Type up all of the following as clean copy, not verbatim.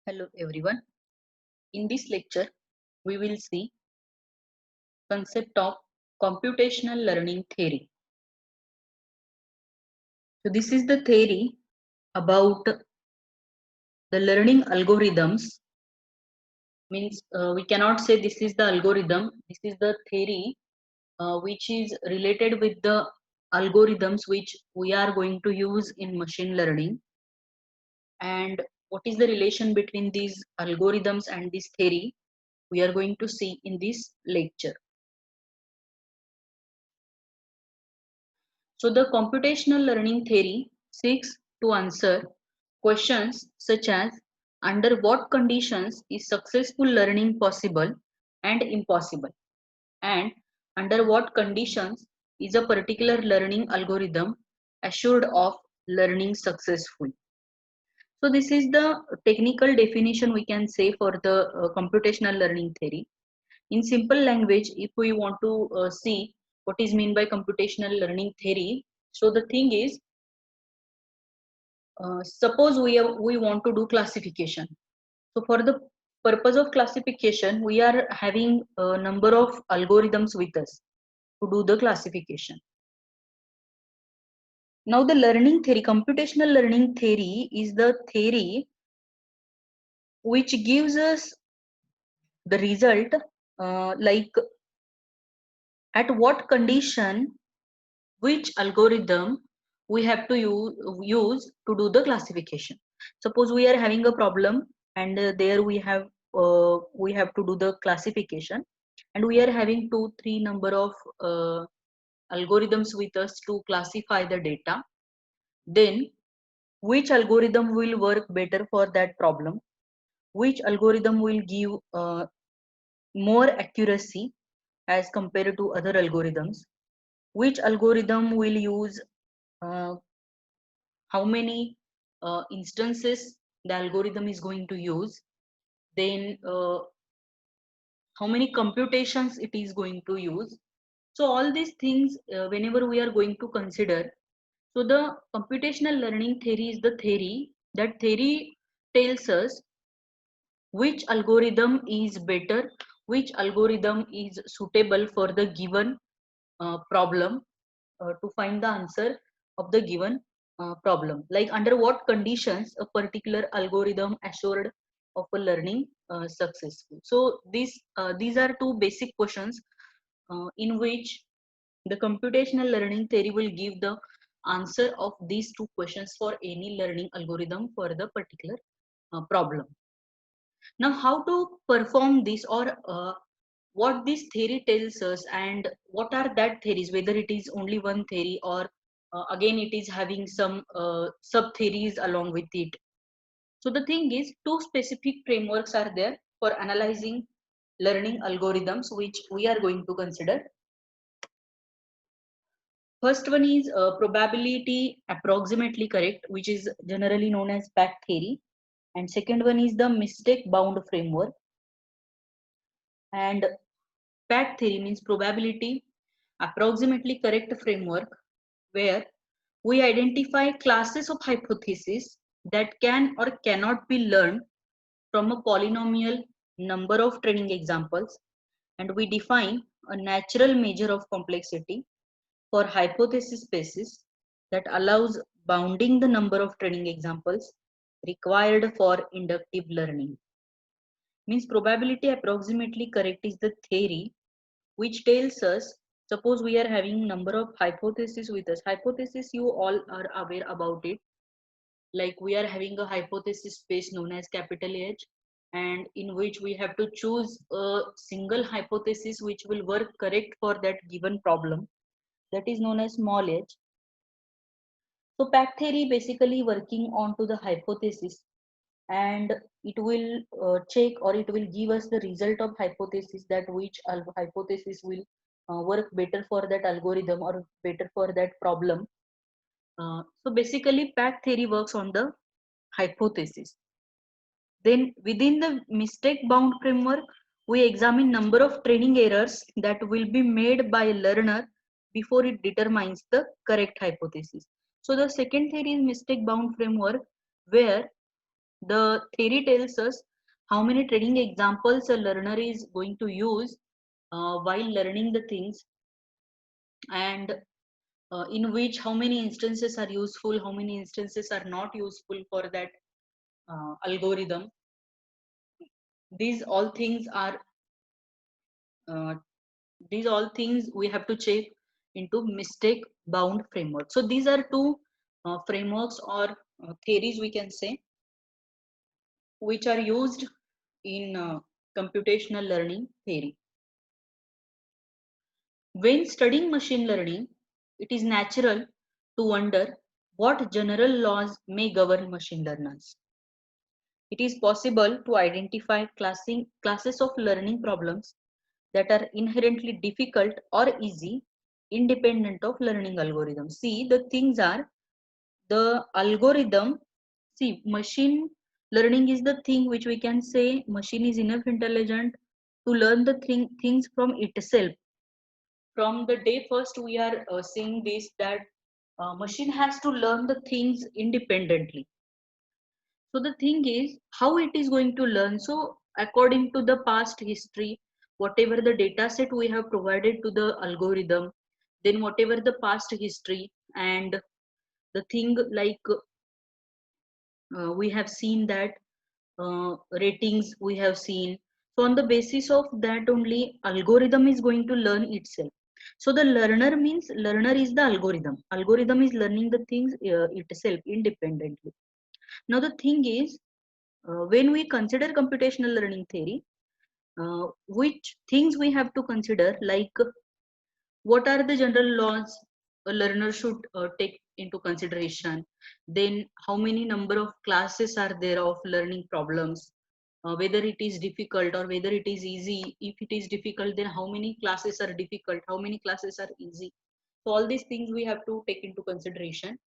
Hello everyone. In this lecture, we will see concept of computational learning theory. So this is the theory about the learning algorithms. Means we cannot say this is the algorithm. This is the theory which is related with the algorithms which we are going to use in machine learning. And what is the relation between these algorithms and this theory? We are going to see in this lecture. So the computational learning theory seeks to answer questions such as under what conditions is successful learning possible and impossible, and under what conditions is a particular learning algorithm assured of learning successful. So this is the technical definition we can say for the computational learning theory. In simple language, if we want to see what is mean by computational learning theory, so the thing is, suppose we want to do classification. So for the purpose of classification, we are having a number of algorithms with us to do the classification. Now the learning theory, computational learning theory is the theory which gives us the result like at what condition which algorithm we have to use to do the classification. Suppose we are having a problem and there we have to do the classification, and we are having 2 3 number of algorithms with us to classify the data. Then which algorithm will work better for that problem, which algorithm will give more accuracy as compared to other algorithms, which algorithm will use uh, how many instances the algorithm is going to use, then how many computations it is going to use. So all these things whenever we are going to consider, so the computational learning theory is the theory that theory tells us which algorithm is better, which algorithm is suitable for the given problem, to find the answer of the given problem, like under what conditions a particular algorithm assured of a learning successful. So these are two basic questions in which the computational learning theory will give the answer of these two questions for any learning algorithm for the particular problem. Now how to perform this, or what this theory tells us, and what are that theories, whether it is only one theory or again it is having some sub theories along with it. So the thing is, two specific frameworks are there for analyzing learning algorithms which we are going to consider. First one is probability approximately correct, which is generally known as PAC theory, and second one is the mistake bound framework. And PAC theory means probability approximately correct framework, where we identify classes of hypotheses that can or cannot be learned from a polynomial number of training examples, and we define a natural measure of complexity for hypothesis spaces that allows bounding the number of training examples required for inductive learning. Means probability approximately correct is the theory which tells us, suppose we are having number of hypotheses with us. Hypothesis, you all are aware about it, like we are having a hypothesis space known as capital H, and in which we have to choose a single hypothesis which will work correct for that given problem, that is known as small h. So pack theory basically working on to the hypothesis, and it will check, or it will give us the result of hypothesis, that which hypothesis will work better for that algorithm or better for that problem. So basically pack theory works on the hypothesis. Then within the mistake bound framework, we examine number of training errors that will be made by a learner before it determines the correct hypothesis. So the second theory is mistake bound framework, where The theory tells us how many training examples a learner is going to use while learning the things, and in which how many instances are useful, how many instances are not useful for that algorithm. These all things are uh, these all things we have to check into mistake bound framework. So these are two frameworks or theories, we can say, which are used in computational learning theory. When studying machine learning, it is natural to wonder what general laws may govern machine learners. It is possible to identify classes of learning problems that are inherently difficult or easy, independent of learning algorithms. See, the things are the algorithm. See, machine learning is the thing which we can say machine is enough intelligent to learn the things from itself. From the day first we are seeing this, that machine has to learn the things independently. So the thing is how it is going to learn. So according to the past history, whatever the data set we have provided to the algorithm, then whatever the past history and the thing like we have seen that ratings we have seen. So on the basis of that only algorithm is going to learn itself. So the learner means learner is the algorithm. Algorithm is learning the things itself independently. Now the thing is, when we consider computational learning theory, which things we have to consider, like what are the general laws a learner should take into consideration, then how many number of classes are there of learning problems, whether it is difficult or whether it is easy. If it is difficult, then how many classes are difficult, how many classes are easy. So all these things we have to take into consideration.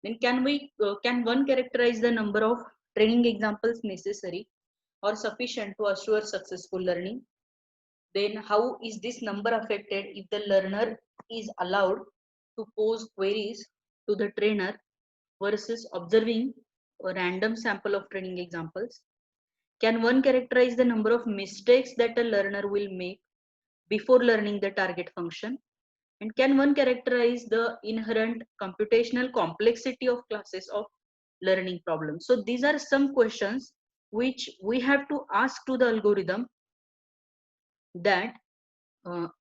Then can one characterize the number of training examples necessary or sufficient to assure successful learning? Then how is this number affected if the learner is allowed to pose queries to the trainer versus observing a random sample of training examples? Can one characterize the number of mistakes that a learner will make before learning the target function? And can one characterize the inherent computational complexity of classes of learning problems? So these are some questions which we have to ask to the algorithm, that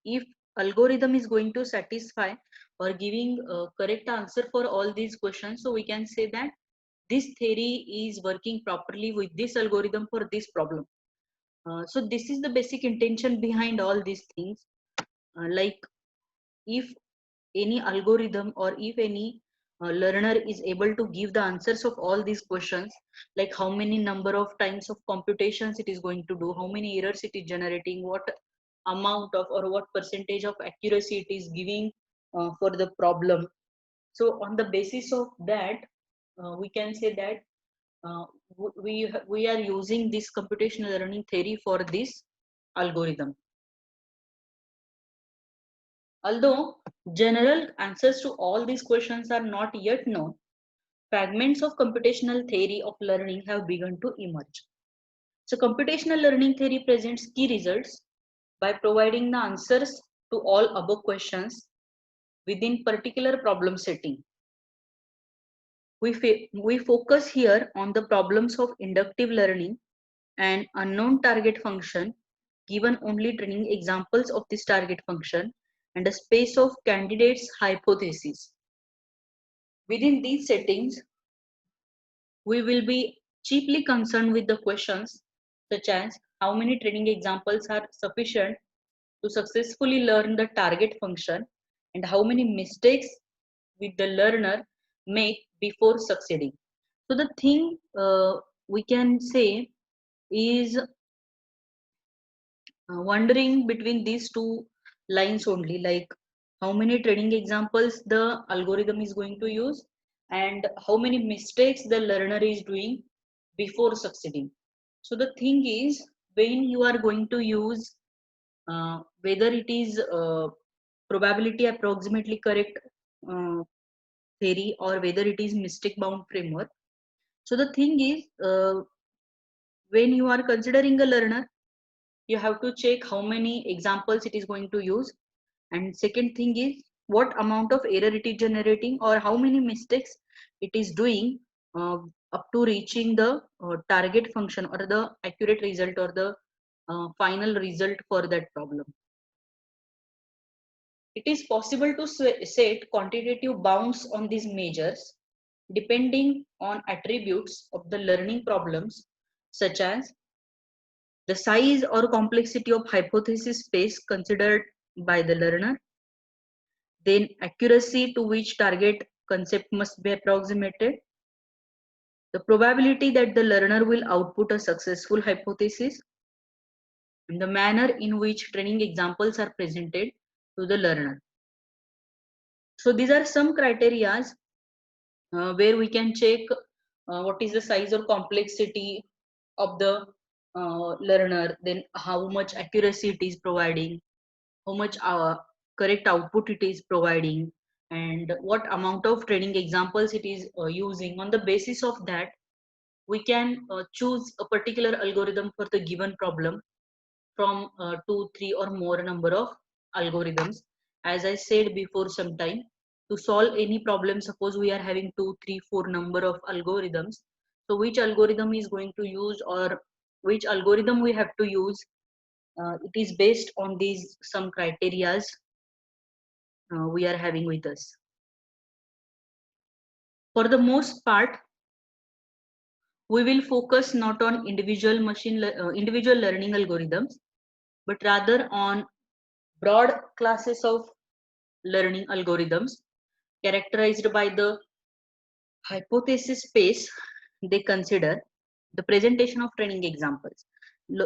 if algorithm is going to satisfy or giving a correct answer for all these questions, so we can say that this theory is working properly with this algorithm for this problem. So this is the basic intention behind all these things. Like if any algorithm or if any learner is able to give the answers of all these questions, like how many number of times of computations it is going to do, how many errors it is generating, what amount of or what percentage of accuracy it is giving for the problem. So on the basis of that, we can say that we are using this computational learning theory for this algorithm. Although general answers to all these questions are not yet known, fragments of computational theory of learning have begun to emerge. So computational learning theory presents key results by providing the answers to all above questions within particular problem setting. We focus here on the problems of inductive learning and unknown target function, given only training examples of this target function and a space of candidates hypotheses. Within these settings, we will be chiefly concerned with the questions such as how many training examples are sufficient to successfully learn the target function, and how many mistakes with the learner make before succeeding. So the thing we can say is wondering between these two lines only, like how many training examples the algorithm is going to use and how many mistakes the learner is doing before succeeding. So the thing is, when you are going to use whether it is probability approximately correct uh, theory or whether it is mistake bound framework. So the thing is, when you are considering a learner, you have to check how many examples it is going to use. And second thing is what amount of error it is generating or how many mistakes it is doing uh, up to reaching the target function or the accurate result or the final result for that problem. It is possible to set quantitative bounds on these measures depending on attributes of the learning problems, such as the size or complexity of hypothesis space considered by the learner, then accuracy to which target concept must be approximated, the probability that the learner will output a successful hypothesis, and the manner in which training examples are presented to the learner. So these are some criteria where we can check what is the size or complexity of the learner, then how much accuracy it is providing, how much correct output it is providing, and what amount of training examples it is using. On the basis of that, we can choose a particular algorithm for the given problem from 2, 3 or more number of algorithms. As I said before some time, to solve any problem, suppose we are having 2, 3, 4 number of algorithms. So which algorithm is going to use or which algorithm we have to use, it is based on these some criterias we are having with us. For the most part, we will focus not on individual learning algorithms, but rather on broad classes of learning algorithms characterized by the hypothesis space they consider, the presentation of training examples.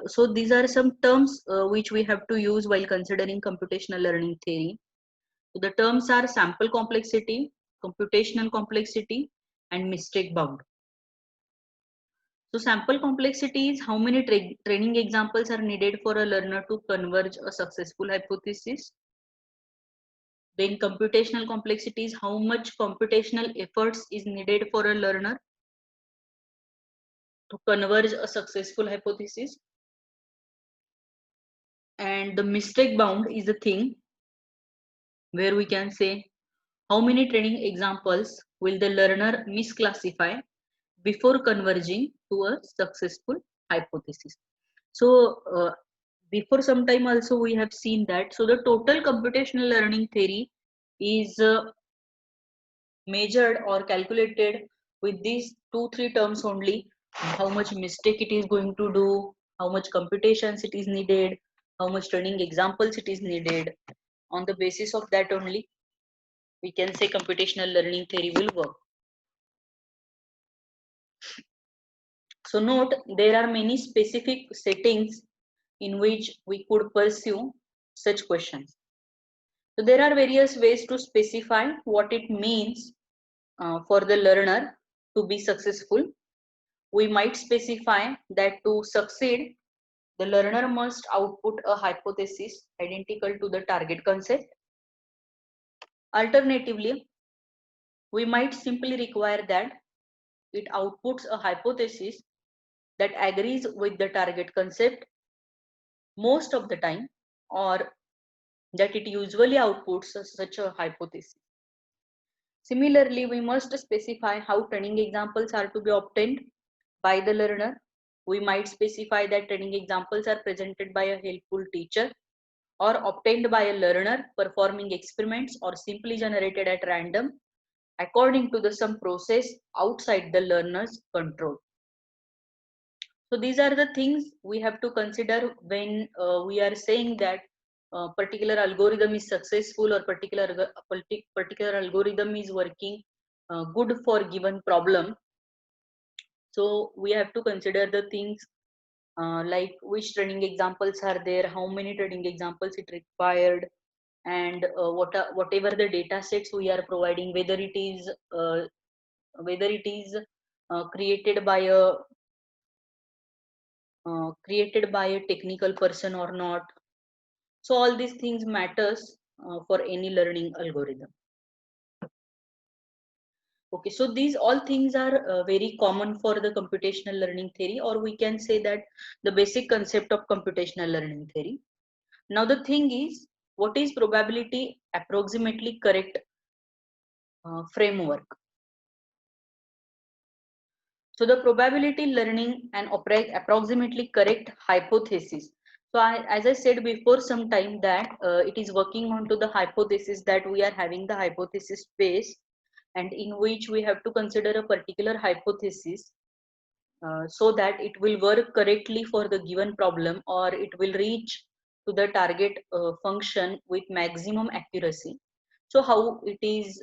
So these are some terms which we have to use while considering computational learning theory. So the terms are sample complexity, computational complexity, and mistake bound. So sample complexity is how many training examples are needed for a learner to converge a successful hypothesis. Then computational complexity is how much computational efforts is needed for a learner to converge a successful hypothesis. And the mistake bound is the thing where we can say how many training examples will the learner misclassify before converging to a successful hypothesis. So before some time also we have seen that. So the total computational learning theory is measured or calculated with these 2-3 terms only: how much mistake it is going to do, how much computations it is needed, how much training examples it is needed. On the basis of that only we can say computational learning theory will work. So note, there are many specific settings in which we could pursue such questions. So there are various ways to specify what it means for the learner to be successful. We might specify that to succeed, the learner must output a hypothesis identical to the target concept. Alternatively, we might simply require that it outputs a hypothesis that agrees with the target concept most of the time, or that it usually outputs such a hypothesis. Similarly, we must specify how training examples are to be obtained by the learner. We might specify that training examples are presented by a helpful teacher or obtained by a learner performing experiments or simply generated at random according to the some process outside the learner's control. So these are the things we have to consider when we are saying that particular algorithm is successful or particular algorithm is working good for given problem. So we have to consider the things like which training examples are there, how many training examples it required, and whatever the data sets we are providing, whether it is created by a technical person or not. So all these things matters for any learning algorithm. Okay, so these all things are very common for the computational learning theory, or we can say that the basic concept of computational learning theory. Now the thing is, what is probability approximately correct framework? So the probability learning and approximately correct hypothesis. So as I said before some time that it is working on to the hypothesis that we are having the hypothesis space, and in which we have to consider a particular hypothesis so that it will work correctly for the given problem, or it will reach to the target function with maximum accuracy. So how it is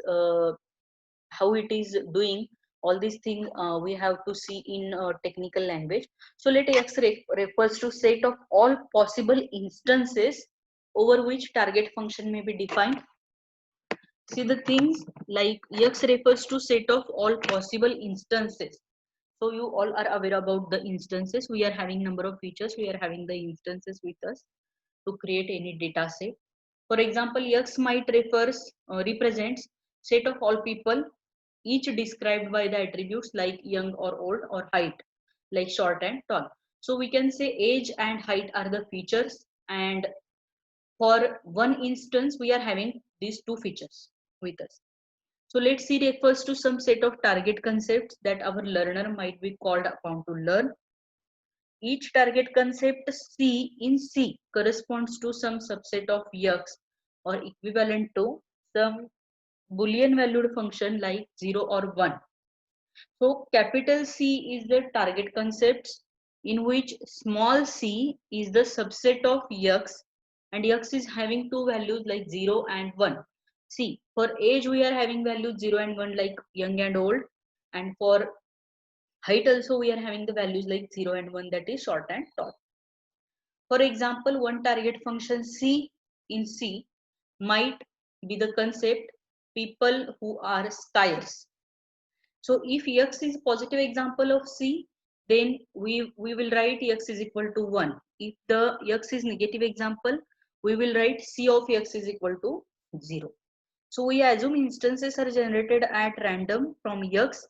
doing all these things we have to see in technical language. So let X refers to set of all possible instances over which target function may be defined. See the things like X refers to set of all possible instances. So you all are aware about the instances. We are having number of features. We are having the instances with us to create any data set. For example, X might represents set of all people, each described by the attributes like young or old, or height like short and tall. So we can say age and height are the features, and for one instance we are having these two features with us. So let's see refers to some set of target concepts that our learner might be called upon to learn. Each target concept C in C corresponds to some subset of X, or equivalent to some Boolean valued function like 0 or 1. So capital C is the target concepts in which small c is the subset of X, and X is having two values like 0 and 1. See, for age we are having values 0 and 1 like young and old, and for height also we are having the values like 0 and 1, that is short and tall. For example, one target function C in C might be the concept people who are skiers. So if X is positive example of C, then we will write X is equal to 1. If the X is negative example, we will write C of X is equal to 0. So we assume instances are generated at random from X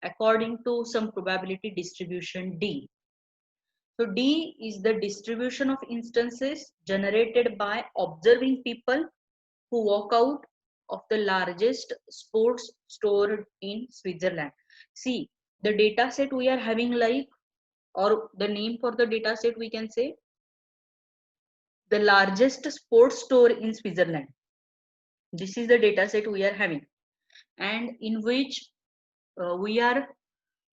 according to some probability distribution D. So D is the distribution of instances generated by observing people who walk out of the largest sports store in Switzerland. See, the data set we are having like, or the name for the data set we can say, the largest sports store in Switzerland. This is the data set we are having, and in which we are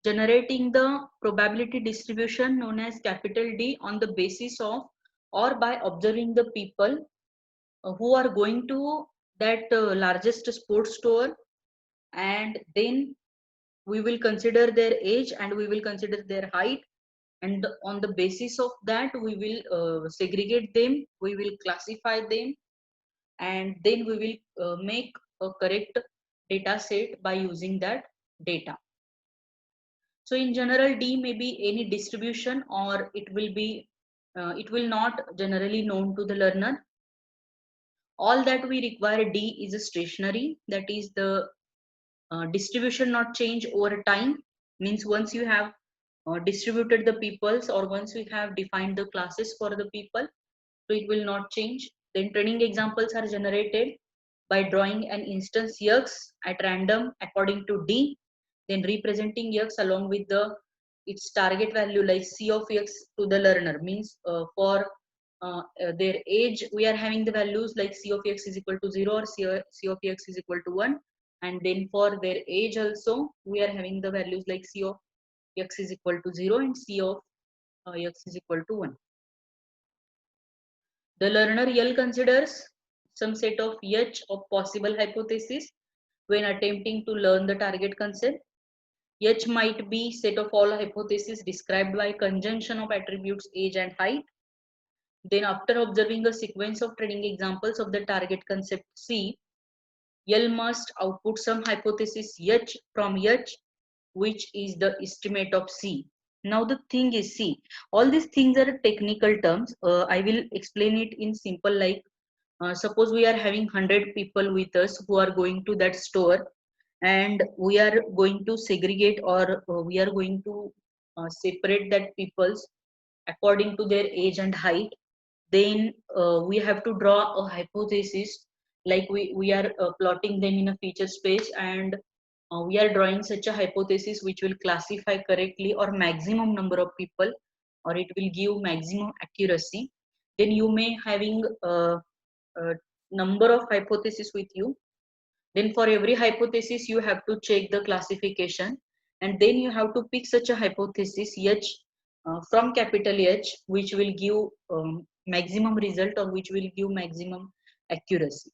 generating the probability distribution known as capital D on the basis of, or by observing the people who are going to that largest sports store, and then we will consider their age and we will consider their height, and on the basis of that we will segregate them, we will classify them, and then we will make a correct data set by using that data. So in general D may be any distribution, or it will not generally known to the learner. All that we require D is a stationary, that is the distribution not change over time, means once you have distributed the peoples, or once we have defined the classes for the people, so it will not change. Then training examples are generated by drawing an instance X at random according to D, then representing X along with the its target value like C of X to the learner, means for their age we are having the values like C of X is equal to 0, or C of X is equal to 1, and then for their age also we are having the values like C of X is equal to 0 and C of X is equal to 1. The learner L considers some set of H of possible hypotheses when attempting to learn the target concept. H might be set of all hypotheses described by conjunction of attributes age and height. Then after observing a sequence of training examples of the target concept C, L must output some hypothesis H from H, which is the estimate of C. Now the thing is, see, all these things are technical terms. I will explain it in simple, like suppose we are having 100 people with us who are going to that store, and we are going to segregate, or we are going to separate that peoples according to their age and height. Then we have to draw a hypothesis, like we are plotting them in a feature space, and we are drawing such a hypothesis which will classify correctly or maximum number of people, or it will give maximum accuracy. Then you may having a number of hypotheses with you. Then for every hypothesis you have to check the classification, and then you have to pick such a hypothesis H, from capital H, which will give maximum result, or which will give maximum accuracy.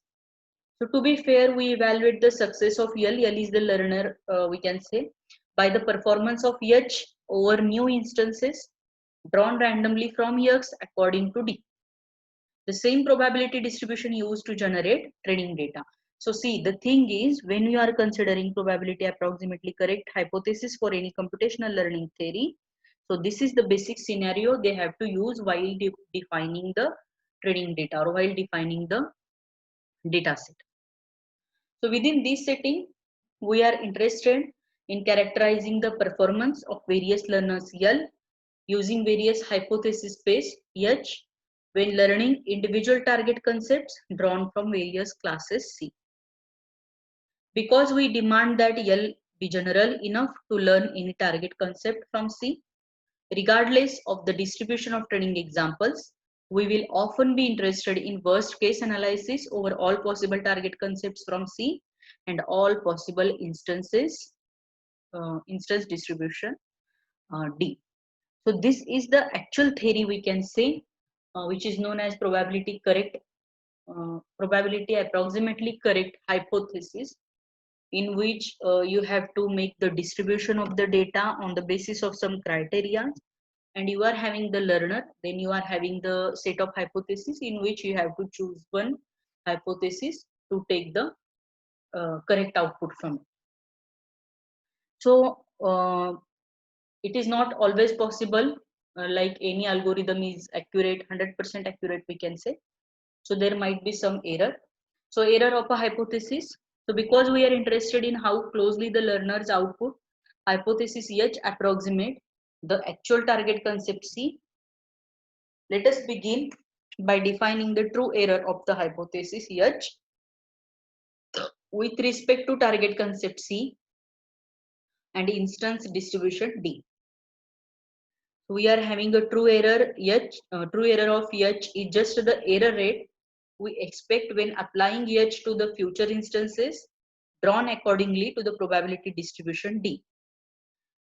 So to be fair, we evaluate the success of L. L is the learner, we can say, by the performance of H over new instances drawn randomly from X according to D. The same probability distribution used to generate training data. So see, the thing is, when you are considering probability approximately correct hypothesis for any computational learning theory, so this is the basic scenario they have to use while defining the training data, or while defining the data set. So within this setting, we are interested in characterizing the performance of various learners L using various hypothesis space H when learning individual target concepts drawn from various classes C. Because we demand that L be general enough to learn any target concept from C, regardless of the distribution of training examples, we will often be interested in worst case analysis over all possible target concepts from C and all possible instances, instance distribution D. So this is the actual theory, we can say, which is known as probability approximately correct hypothesis, in which you have to make the distribution of the data on the basis of some criteria, and you are having the learner, then you are having the set of hypotheses in which you have to choose one hypothesis to take the correct output from it. So it is not always possible, like any algorithm is accurate, 100% accurate, we can say. So there might be some error. So error of a hypothesis. So because we are interested in how closely the learner's output hypothesis H approximate the actual target concept C, let us begin by defining the true error of the hypothesis H with respect to target concept C and instance distribution D. We are having a true error H. True error of H is just the error rate we expect when applying H to the future instances drawn accordingly to the probability distribution D.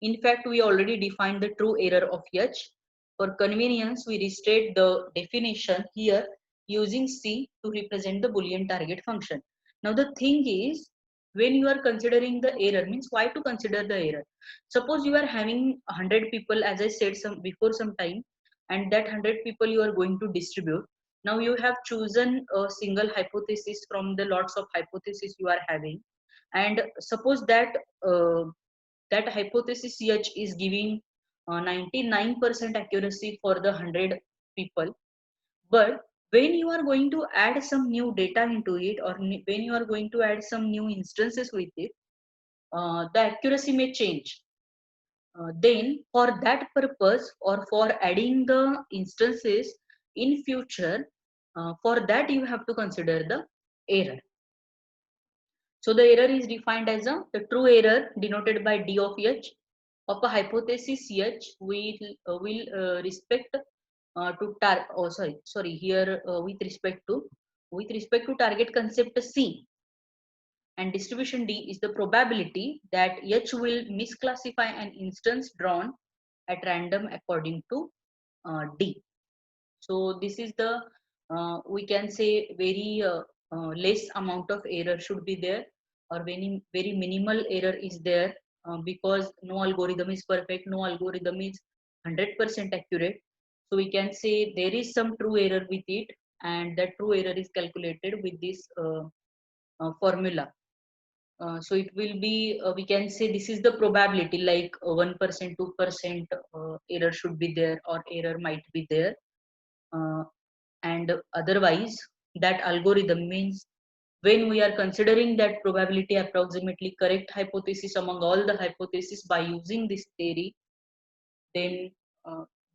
In fact, we already defined the true error of H. For convenience, we restate the definition here using C to represent the Boolean target function. Now the thing is, when you are considering the error, means why to consider the error? Suppose you are having 100 people, as I said before some time, and that 100 people you are going to distribute. Now you have chosen a single hypothesis from the lots of hypotheses you are having, and suppose that that hypothesis H is giving 99% accuracy for the 100 people. But when you are going to add some new data into it, or when you are going to add some new instances with it, the accuracy may change. Then for that purpose, or for adding the instances in future, for that you have to consider the error. So the error is defined as the true error denoted by D of H of a hypothesis H will respect to here with respect to target concept C, and distribution D is the probability that H will misclassify an instance drawn at random according to D. So this is the we can say very less amount of error should be there, or very minimal error is there, because no algorithm is perfect, no algorithm is 100% accurate. So we can say there is some true error with it, and that true error is calculated with this formula. So it will be, we can say this is the probability, like 1%, 2% error should be there, or error might be there. And otherwise that algorithm, means when we are considering that probability approximately correct hypothesis among all the hypotheses by using this theory, then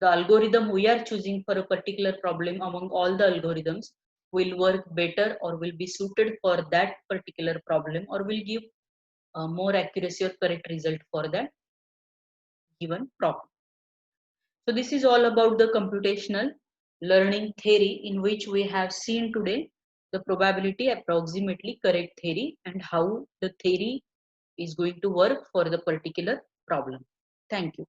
the algorithm we are choosing for a particular problem among all the algorithms will work better or will be suited for that particular problem or will give more accuracy or correct result for that given problem. So this is all about the computational learning theory, in which we have seen today the probability approximately correct theory and how the theory is going to work for the particular problem. Thank you.